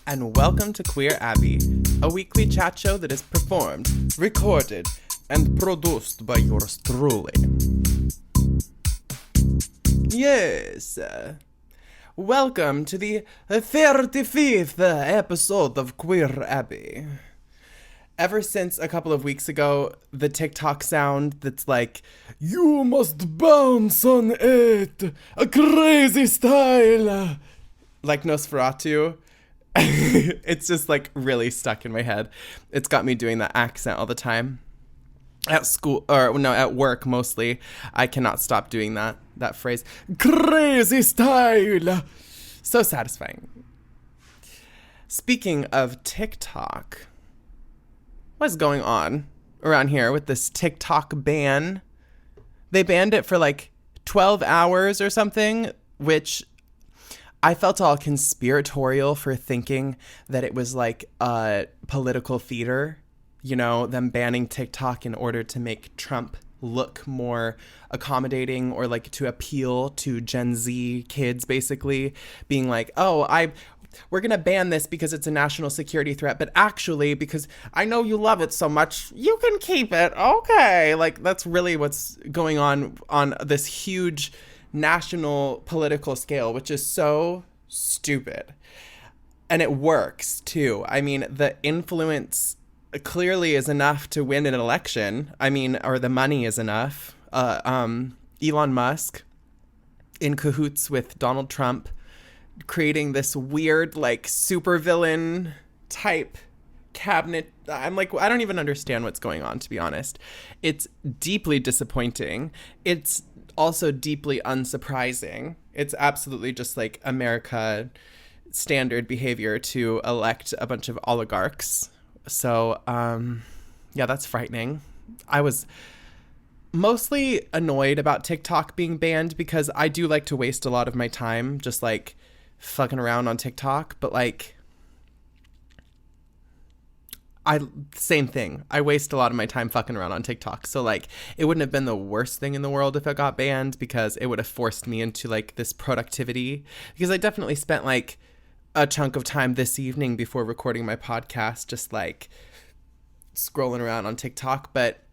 and welcome to Queer Abbey, a weekly chat show that is performed, recorded, and produced by yours truly. Yes, welcome to the 35th episode of Queer Abbey. Ever since a couple of weeks ago, the TikTok sound that's like, "You must bounce on it, a crazy style," like Nosferatu, it's just like really stuck in my head. It's got me doing that accent all the time. At school, or no, at work mostly, I cannot stop doing that phrase. Crazy style. So satisfying. Speaking of TikTok, what's going on around here with this TikTok ban? They banned it for like 12 hours or something, which I felt all conspiratorial for thinking that it was like a political theater, you know, them banning TikTok in order to make Trump look more accommodating or like to appeal to Gen Z kids, basically being like, we're going to ban this because it's a national security threat, but actually, because I know you love it so much, you can keep it. Okay. Like, that's really what's going on this huge national political scale, which is so stupid. And it works too. I mean, the influence clearly is enough to win an election. I mean, or the money is enough. Elon Musk in cahoots with Donald Trump, creating this weird, like, supervillain type cabinet. I'm like, I don't even understand what's going on, to be honest. It's deeply disappointing. It's also deeply unsurprising. It's absolutely just like America standard behavior to elect a bunch of oligarchs. So, yeah, that's frightening. I was mostly annoyed about TikTok being banned because I do like to waste a lot of my time just like fucking around on TikTok, but like same thing. I waste a lot of my time fucking around on TikTok. So like it wouldn't have been the worst thing in the world if it got banned because it would have forced me into like this productivity, because I definitely spent like a chunk of time this evening before recording my podcast just like scrolling around on TikTok. But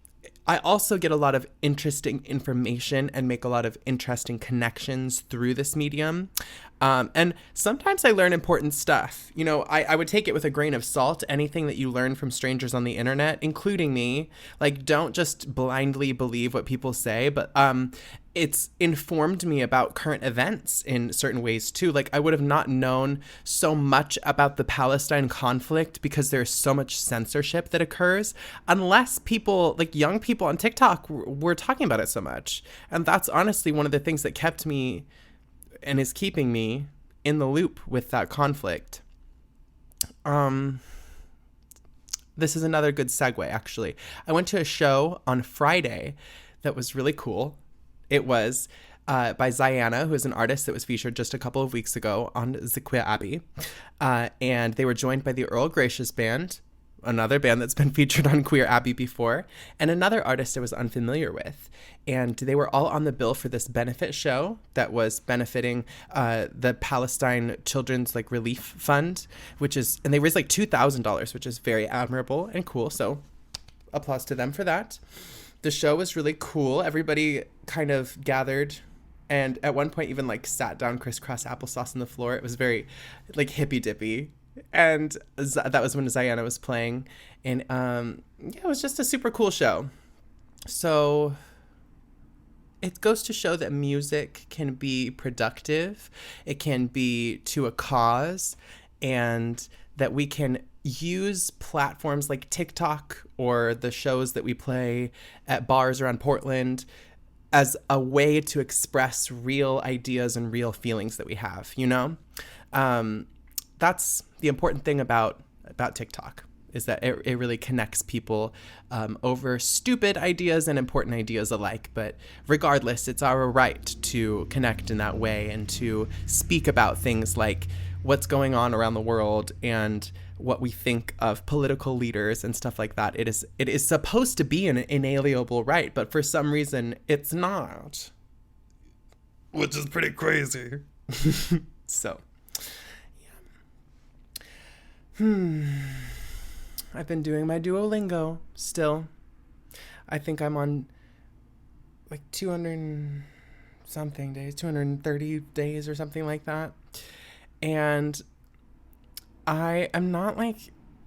I also get a lot of interesting information and make a lot of interesting connections through this medium. And sometimes I learn important stuff. You know, I would take it with a grain of salt, anything that you learn from strangers on the internet, including me. Like, don't just blindly believe what people say, but it's informed me about current events in certain ways too. Like, I would have not known so much about the Palestine conflict because there's so much censorship that occurs unless people, like young people on TikTok, were talking about it so much. And that's honestly one of the things that kept me and is keeping me in the loop with that conflict. This is another good segue, actually. I went to a show on Friday that was really cool. It was by Ziana, who is an artist that was featured just a couple of weeks ago on the Queer Abbey. And they were joined by the Earl Gracious Band, another band that's been featured on Queer Abbey before, and another artist I was unfamiliar with. And they were all on the bill for this benefit show that was benefiting the Palestine Children's like Relief Fund, and they raised like $2,000, which is very admirable and cool. So applause to them for that. The show was really cool. Everybody kind of gathered and at one point even like sat down crisscross applesauce on the floor. It was very like hippy dippy. And that was when Ziana was playing. And yeah, it was just a super cool show. So it goes to show that music can be productive. It can be to a cause, and that we can use platforms like TikTok or the shows that we play at bars around Portland as a way to express real ideas and real feelings that we have, you know? That's the important thing about TikTok, is that it really connects people over stupid ideas and important ideas alike. But regardless, it's our right to connect in that way and to speak about things like what's going on around the world and what we think of political leaders and stuff like that. It is supposed to be an inalienable right, but for some reason it's not, which is pretty crazy. So, yeah. I've been doing my Duolingo still. I think I'm on like 200 something days, 230 days or something like that. And I am not like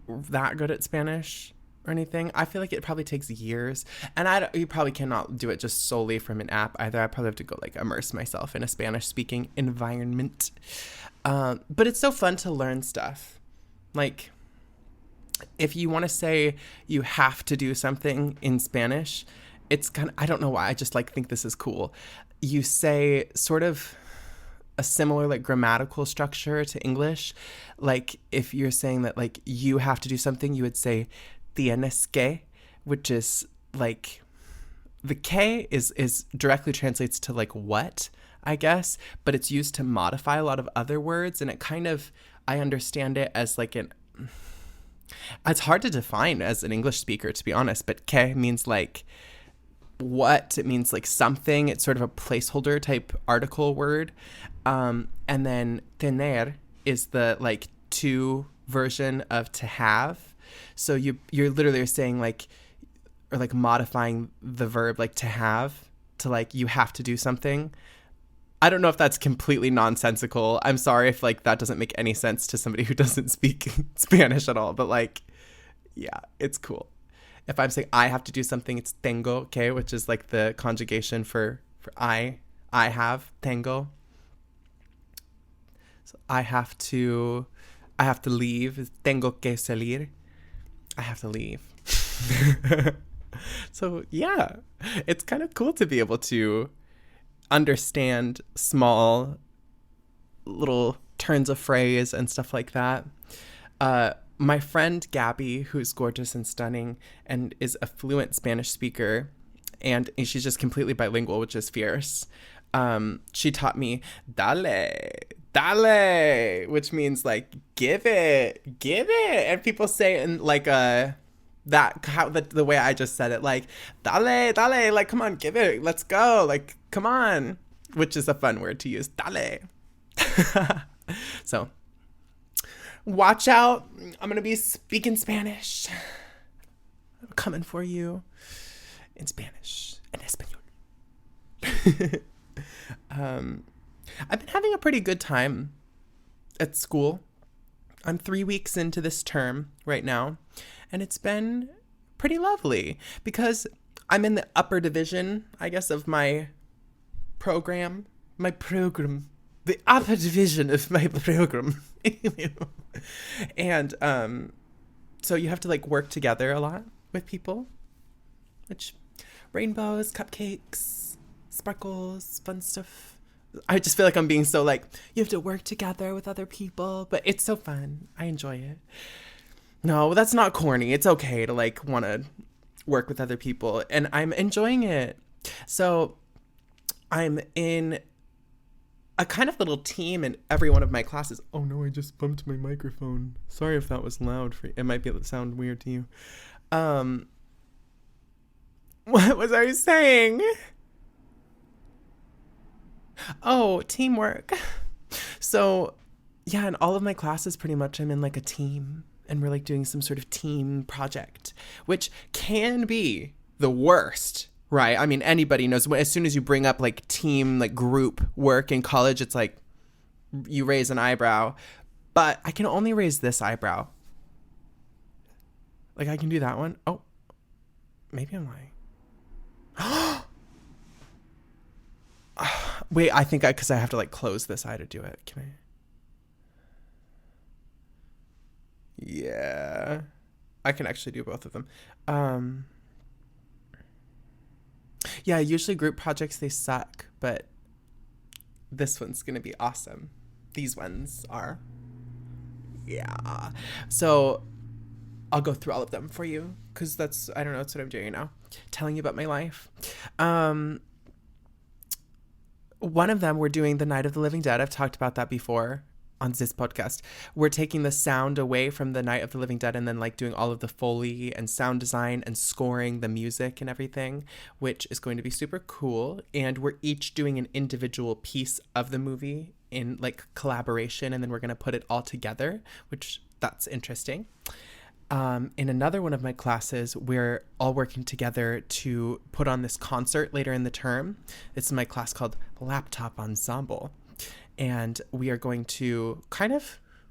that good at Spanish or anything. I feel like it probably takes years, and you probably cannot do it just solely from an app either. I probably have to go like immerse myself in a Spanish speaking environment. But it's so fun to learn stuff. Like, if you want to say you have to do something in Spanish, it's kind of, I don't know why, I just like think this is cool. You say sort of a similar like grammatical structure to English. Like if you're saying that like you have to do something, you would say tienes que, which is like the K is directly translates to like what, I guess, but it's used to modify a lot of other words, and it kind of, I understand it as like it's hard to define as an English speaker, to be honest, but que means like what, it means like something. It's sort of a placeholder type article word. And then tener is the like to version of to have. So you're literally saying like, or like modifying the verb like to have to like you have to do something. I don't know if that's completely nonsensical. I'm sorry if like that doesn't make any sense to somebody who doesn't speak Spanish at all, but like, yeah, it's cool. If I'm saying I have to do something, it's tengo, okay, which is like the conjugation for I have, tengo. So I have to leave, tengo que salir. I have to leave. So yeah, it's kind of cool to be able to understand small little turns of phrase and stuff like that. My friend Gabby, who's gorgeous and stunning and is a fluent Spanish speaker, and she's just completely bilingual, which is fierce. She taught me dale, which means like give it, and people say in like the way I just said it, like dale, like come on, give it, let's go, like come on, which is a fun word to use, dale. So watch out, I'm gonna be speaking Spanish. I'm coming for you in Spanish and Espanol. I've been having a pretty good time at school. I'm 3 weeks into this term right now, and it's been pretty lovely because I'm in the upper division, I guess, of my program. The upper division of my program. And so you have to like work together a lot with people, which rainbows, cupcakes, sparkles, fun stuff. I just feel like I'm being so like, you have to work together with other people, but it's so fun. I enjoy it. No, that's not corny. It's okay to like want to work with other people, and I'm enjoying it. So I'm in a kind of little team in every one of my classes. Oh no, I just bumped my microphone. Sorry if that was loud for you. It might be able to sound weird to you. What was I saying? Oh, teamwork. So yeah, in all of my classes pretty much I'm in like a team, and we're like doing some sort of team project, which can be the worst. Right. I mean, anybody knows as soon as you bring up like team, like group work in college, it's like you raise an eyebrow. But I can only raise this eyebrow. Like I can do that one. Oh, maybe I'm lying. Wait, I think because I have to like close this eye to do it. Can I? Yeah, I can actually do both of them. Yeah, usually group projects, they suck, but this one's going to be awesome. These ones are. Yeah. So I'll go through all of them for you because I don't know, that's what I'm doing now. Telling you about my life. One of them, we're doing the Night of the Living Dead. I've talked about that before on this podcast. We're taking the sound away from the Night of the Living Dead and then like doing all of the Foley and sound design and scoring the music and everything, which is going to be super cool. And we're each doing an individual piece of the movie in like collaboration, and then we're going to put it all together, which that's interesting. In another one of my classes, we're all working together to put on this concert later in the term. This is my class called Laptop Ensemble. And we are going to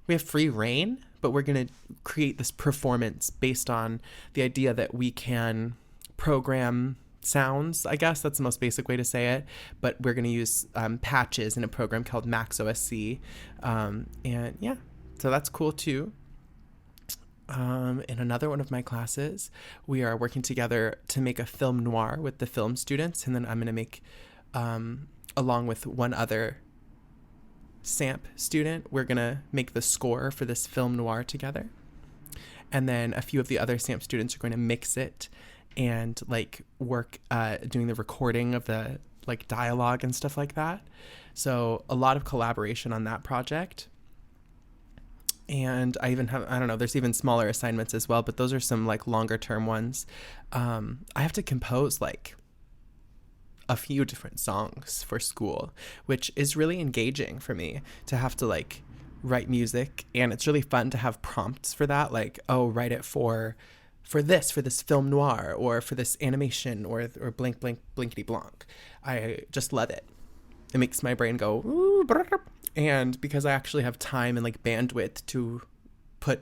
we have free reign, but we're going to create this performance based on the idea that we can program sounds. I guess that's the most basic way to say it. But we're going to use patches in a program called Max OSC. And yeah, so that's cool too. In another one of my classes, we are working together to make a film noir with the film students. And then I'm going to make, along with one other SAMP student, we're going to make the score for this film noir together. And then a few of the other SAMP students are going to mix it and like work doing the recording of the like dialogue and stuff like that. So a lot of collaboration on that project. And I even have, I don't know, there's even smaller assignments as well, but those are some like longer term ones. I have to compose like a few different songs for school, which is really engaging for me to have to like write music. And it's really fun to have prompts for that. Like, oh, write it for this film noir or for this animation or blank, blank, blankety blank. I just love it. It makes my brain go, ooh, brr. And because I actually have time and like bandwidth to put,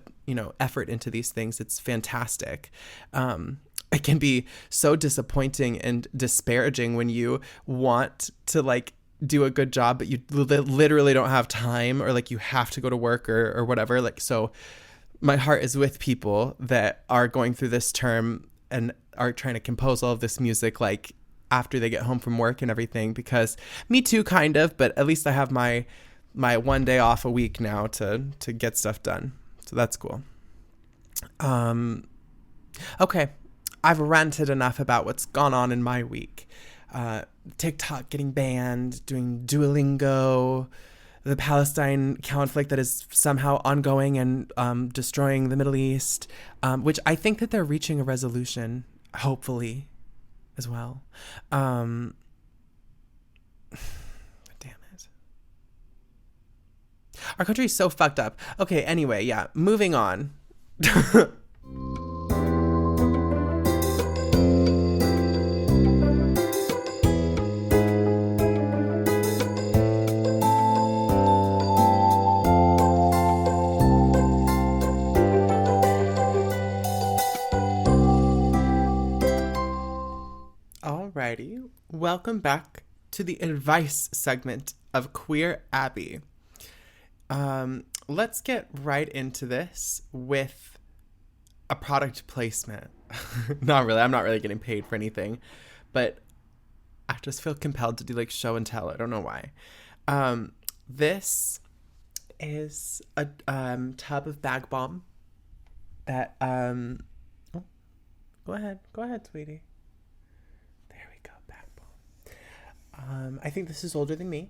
effort into these things, it's fantastic. It can be so disappointing and disparaging when you want to like do a good job, but you literally don't have time, or like you have to go to work or whatever. Like, so my heart is with people that are going through this term and are trying to compose all of this music, like after they get home from work and everything, because me too, kind of, but at least I have my one day off a week now to get stuff done. So that's cool. Okay. I've ranted enough about what's gone on in my week. TikTok getting banned, doing Duolingo, the Palestine conflict that is somehow ongoing and destroying the Middle East, which I think that they're reaching a resolution, hopefully, as well. Damn it. Our country is so fucked up. Okay, anyway, yeah, moving on. Alrighty, welcome back to the advice segment of Queer Abbey. Let's get right into this with a product placement. Not really, I'm not really getting paid for anything, but I just feel compelled to do like show and tell. I don't know why. This is a tub of bag balm that oh, go ahead, sweetie. I think this is older than me,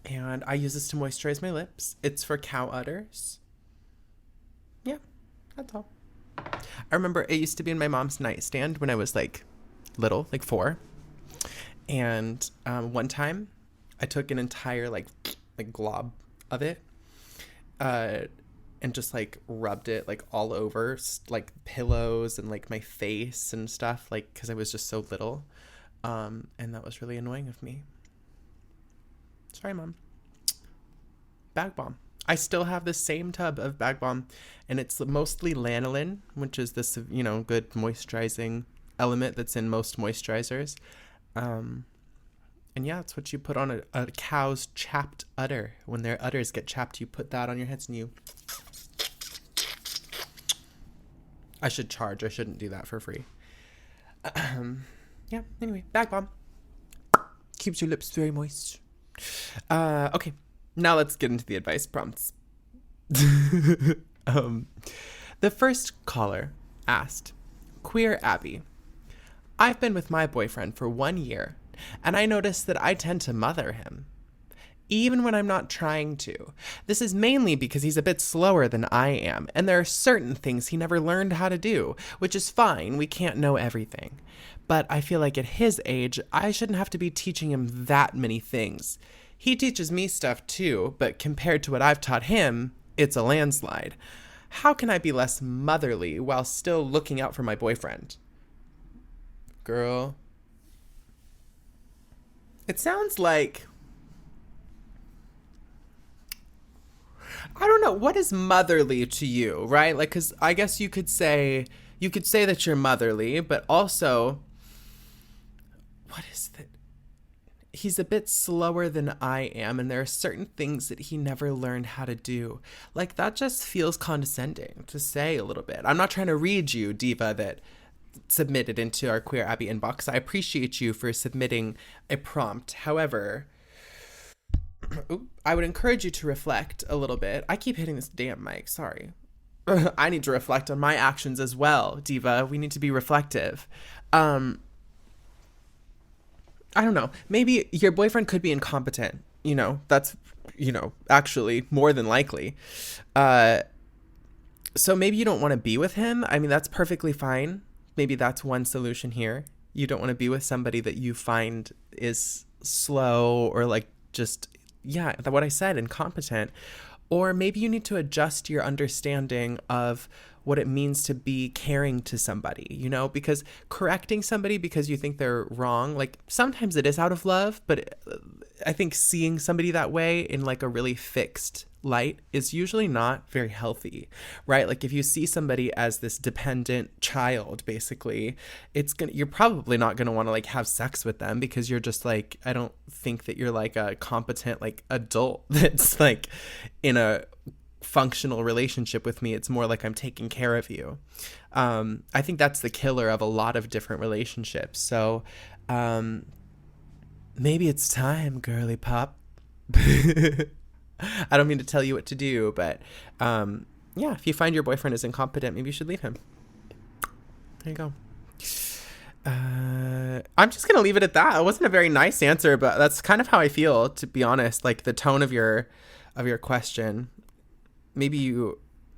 and I use this to moisturize my lips. It's for cow udders. Yeah, that's all. I remember it used to be in my mom's nightstand when I was like little, like 4. And one time I took an entire like glob of it and just like rubbed it like all over like pillows and like my face and stuff, like because I was just so little. And that was really annoying of me. Sorry, Mom. Bag balm. I still have the same tub of bag balm, and it's mostly lanolin, which is this, good moisturizing element that's in most moisturizers. And yeah, it's what you put on a cow's chapped udder. When their udders get chapped, you put that on your heads and you... I should charge. I shouldn't do that for free. Yeah, anyway, bag balm. Keeps your lips very moist. Okay, now let's get into the advice prompts. The first caller asked, Queer Abbey, I've been with my boyfriend for 1 year, and I noticed that I tend to mother him, even when I'm not trying to. This is mainly because he's a bit slower than I am, and there are certain things he never learned how to do, which is fine, we can't know everything. But I feel like at his age, I shouldn't have to be teaching him that many things. He teaches me stuff too, but compared to what I've taught him, It's a landslide. How can I be less motherly while still looking out for my boyfriend? Girl. It sounds like, I don't know, what is motherly to you, right? Like, because I guess you could say that you're motherly, but also, what is that? He's a bit slower than I am, and there are certain things that he never learned how to do. Like, that just feels condescending to say a little bit. I'm not trying to read you, diva, that submitted into our Queer Abbey inbox. I appreciate you for submitting a prompt. However, I would encourage you to reflect a little bit. I keep hitting this damn mic, sorry. I need to reflect on my actions as well, diva. We need to be reflective. I don't know. Maybe your boyfriend could be incompetent. That's, actually more than likely. So maybe you don't want to be with him. I mean, that's perfectly fine. Maybe that's one solution here. You don't want to be with somebody that you find is slow or like just, yeah, what I said, incompetent. Or maybe you need to adjust your understanding of what it means to be caring to somebody, because correcting somebody because you think they're wrong, like sometimes it is out of love, but I think seeing somebody that way in like a really fixed light is usually not very healthy, right? Like if you see somebody as this dependent child, basically, you're probably not going to want to like have sex with them because you're just like, I don't think that you're like a competent like adult that's like in a functional relationship with me. It's more like I'm taking care of you. I think that's the killer of a lot of different relationships. So maybe it's time, girly pop. I don't mean to tell you what to do, but if you find your boyfriend is incompetent, maybe you should leave him. There you go. I'm just gonna leave it at that. It wasn't a very nice answer, but that's kind of how I feel, to be honest. Like the tone of your question. Maybe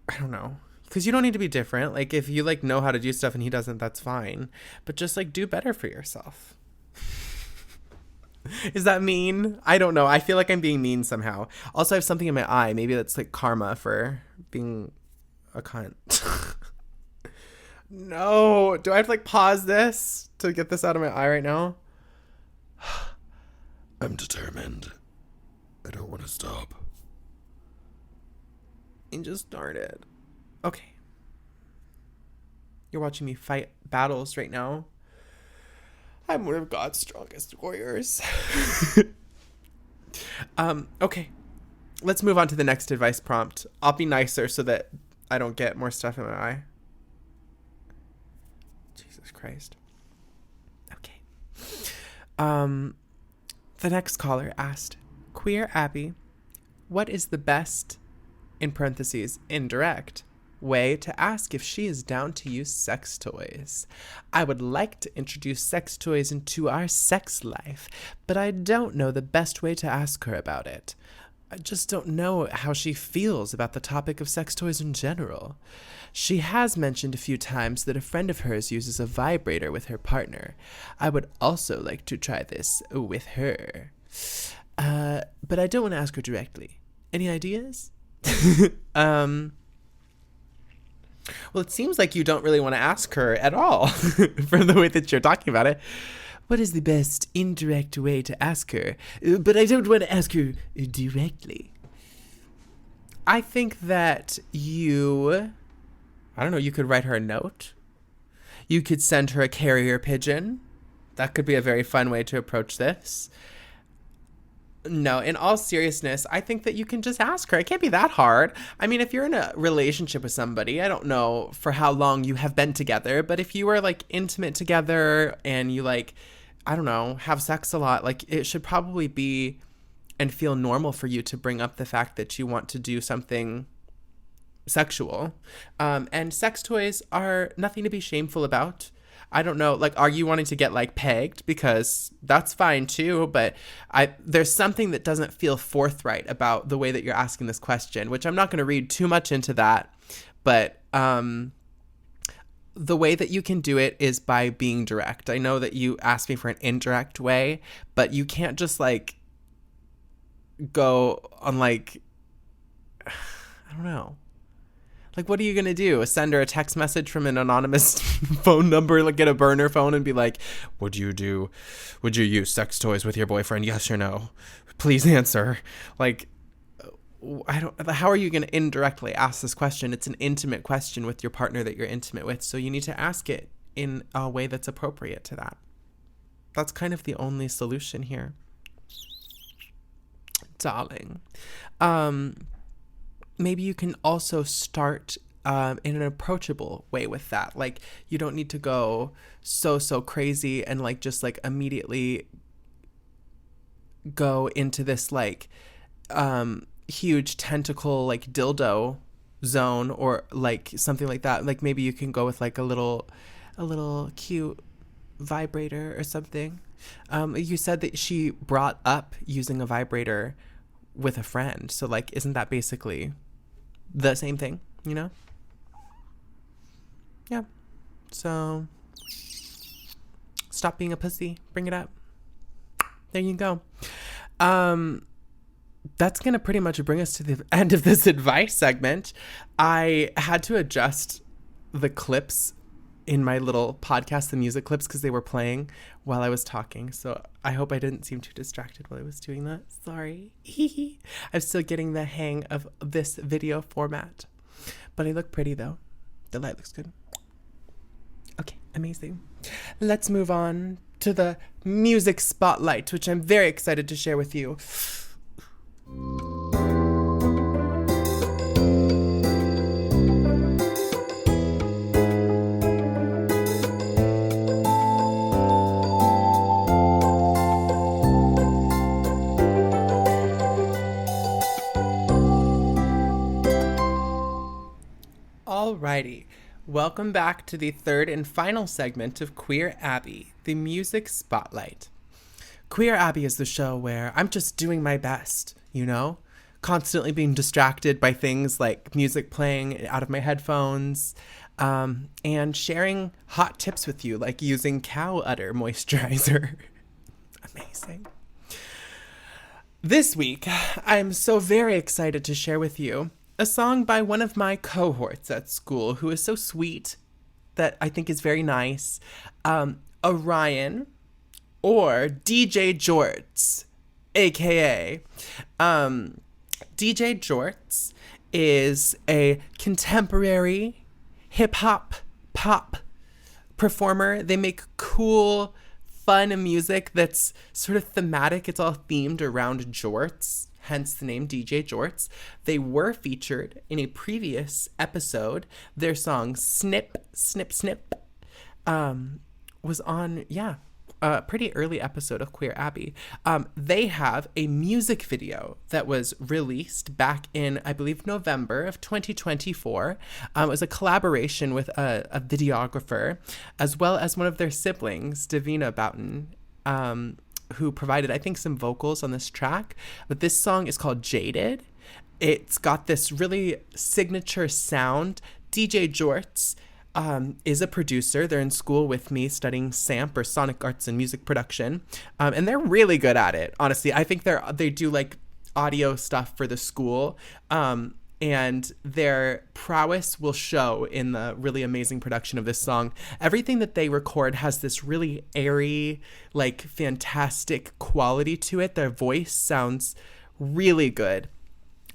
I don't know, because you don't need to be different. Like if you like know how to do stuff and he doesn't, that's fine. But just like do better for yourself. Is that mean? I don't know. I feel like I'm being mean somehow. Also, I have something in my eye. Maybe that's like karma for being a cunt. No. Do I have to like pause this to get this out of my eye right now? I'm determined. I don't want to stop. And just started. Okay. You're watching me fight battles right now. I'm one of God's strongest warriors. Okay. Let's move on to the next advice prompt. I'll be nicer so that I don't get more stuff in my eye. Jesus Christ. Okay. The next caller asked, Queer Abbey, what is the best, in parentheses, indirect, way to ask if she is down to use sex toys? I would like to introduce sex toys into our sex life, but I don't know the best way to ask her about it. I just don't know how she feels about the topic of sex toys in general. She has mentioned a few times that a friend of hers uses a vibrator with her partner. I would also like to try this with her. But I don't want to ask her directly. Any ideas? Well, it seems like you don't really want to ask her at all from the way that you're talking about it. What is the best indirect way to ask her? But I don't want to ask her directly. I think that you could write her a note. You could send her a carrier pigeon. That could be a very fun way to approach this. No, in all seriousness, I think that you can just ask her. It can't be that hard. I mean, if you're in a relationship with somebody, I don't know for how long you have been together, but if you are like intimate together and you like, I don't know, have sex a lot, like it should probably be and feel normal for you to bring up the fact that you want to do something sexual. And sex toys are nothing to be shameful about. I don't know, like, are you wanting to get, like, pegged? Because that's fine, too, but there's something that doesn't feel forthright about the way that you're asking this question, which I'm not going to read too much into that, but the way that you can do it is by being direct. I know that you asked me for an indirect way, but you can't just, like, go on, like, I don't know. Like, what are you going to do? Send her a text message from an anonymous phone number, like get a burner phone and be like, would you use sex toys with your boyfriend? Yes or no? Please answer. Like, how are you going to indirectly ask this question? It's an intimate question with your partner that you're intimate with. So you need to ask it in a way that's appropriate to that. That's kind of the only solution here. Darling. Maybe you can also start in an approachable way with that. Like, you don't need to go so crazy and like just like immediately go into this like huge tentacle like dildo zone or like something like that. Like maybe you can go with like a little cute vibrator or something. You said that she brought up using a vibrator with a friend. So like, isn't that basically the same thing, you know? Yeah. So stop being a pussy. Bring it up. There you go. That's going to pretty much bring us to the end of this advice segment. I had to adjust the clips in my little podcast, the music clips, because they were playing while I was talking. So I hope I didn't seem too distracted while I was doing that. Sorry. I'm still getting the hang of this video format. But I look pretty though. The light looks good. Okay, amazing. Let's move on to the music spotlight, which I'm very excited to share with you. Alrighty, welcome back to the third and final segment of Queer Abbey, the music spotlight. Queer Abbey is the show where I'm just doing my best, you know, constantly being distracted by things like music playing out of my headphones, and sharing hot tips with you, like using cow udder moisturizer. Amazing. This week, I'm so very excited to share with you a song by one of my cohorts at school who is so sweet that I think is very nice. Orion, or DJJorts, aka DJJorts is a contemporary hip-hop pop performer. They make cool, fun music that's sort of thematic. It's all themed around jorts, hence the name DJJorts. They were featured in a previous episode. Their song Snip, Snip, Snip was on, a pretty early episode of Queer Abbey. They have a music video that was released back in, I believe, November of 2024. It was a collaboration with a videographer, as well as one of their siblings, Davina Boughton, who provided, I think, some vocals on this track. But this song is called Jaded. It's got this really signature sound. DJJorts is a producer. They're in school with me studying SAMP, or Sonic Arts and Music Production. And they're really good at it, honestly. I think they do like audio stuff for the school. And their prowess will show in the really amazing production of this song. Everything that they record has this really airy, like fantastic quality to it. Their voice sounds really good.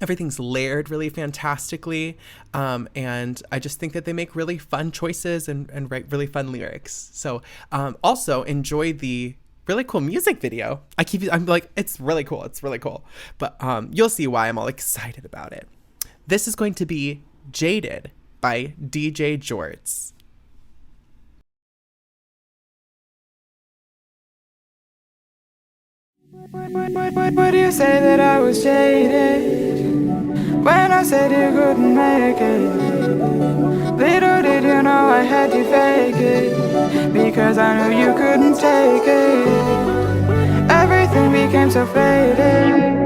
Everything's layered really fantastically. And I just think that they make really fun choices and write really fun lyrics. So also enjoy the really cool music video. I'm like, it's really cool. It's really cool. But you'll see why I'm all excited about it. This is going to be Jaded by DJJorts. Would you say that I was jaded when I said you couldn't make it? Little did you know I had to fake it, because I knew you couldn't take it. Everything became so faded,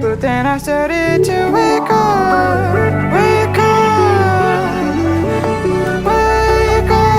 but then I started to wake up, wake up, wake up, wake up.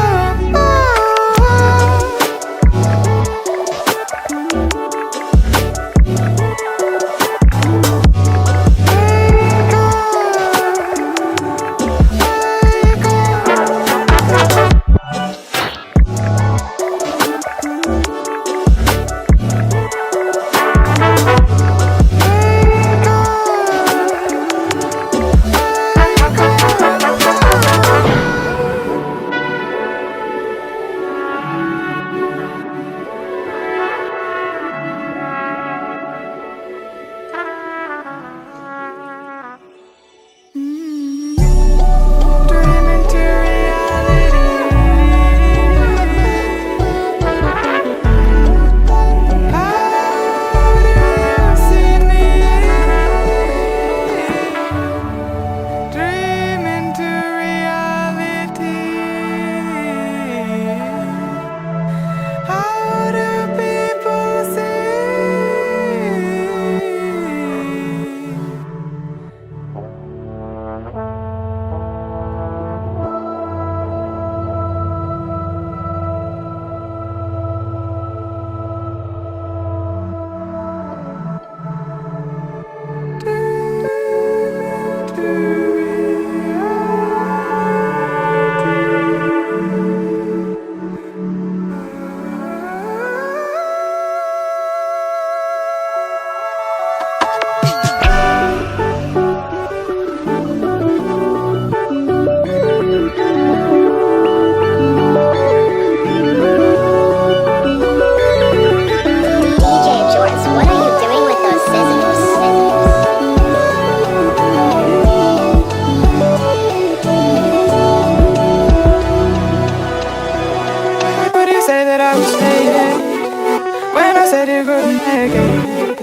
said you couldn't make it.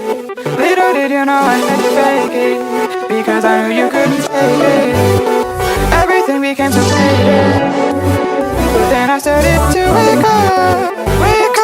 Little did you know I had to fake it, because I knew you couldn't take it. Everything became so faded, but then I started to wake up, wake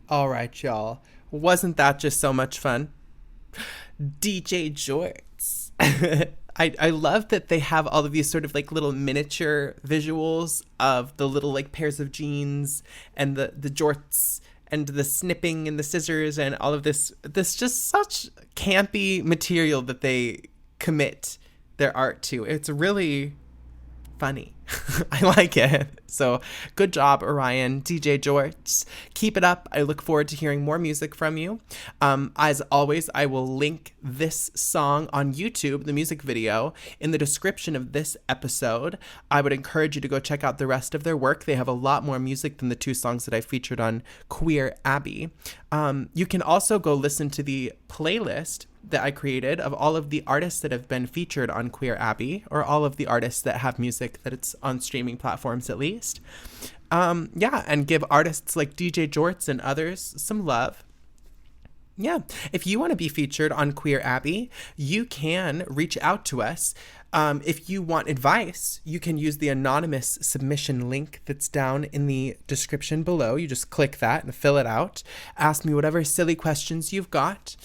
All right, y'all. Wasn't that just so much fun? DJJorts. I love that they have all of these sort of like little miniature visuals of the little like pairs of jeans and the jorts and the snipping and the scissors and all of this just such campy material that they commit their art to. It's really funny. I like it. So good job, Orion, DJJorts. Keep it up. I look forward to hearing more music from you. As always, I will link this song on YouTube, the music video, in the description of this episode. I would encourage you to go check out the rest of their work. They have a lot more music than the 2 songs that I featured on Queer Abbey. You can also go listen to the playlist that I created of all of the artists that have been featured on Queer Abbey, or all of the artists that have music that it's on streaming platforms at least. And give artists like DJJorts and others some love. Yeah, if you want to be featured on Queer Abbey, you can reach out to us. If you want advice, you can use the anonymous submission link that's down in the description below. You just click that and fill it out. Ask me whatever silly questions you've got.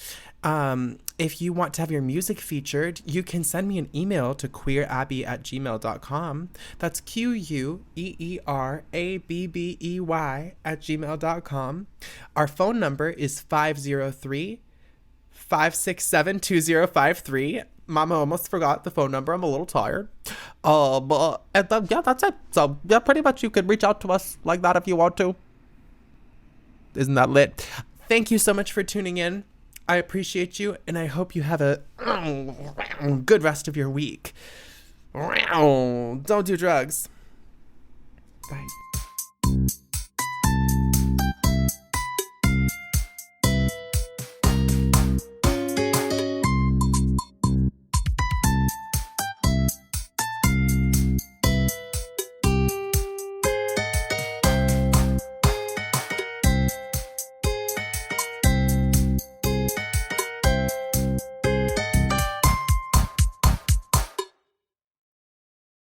If you want to have your music featured, you can send me an email to queerabbey@gmail.com. That's QUEERABBEY@gmail.com. Our phone number is 503-567-2053. Mama almost forgot the phone number. I'm a little tired. That's it. So yeah, pretty much you can reach out to us like that if you want to. Isn't that lit? Thank you so much for tuning in. I appreciate you, and I hope you have a good rest of your week. Don't do drugs. Bye.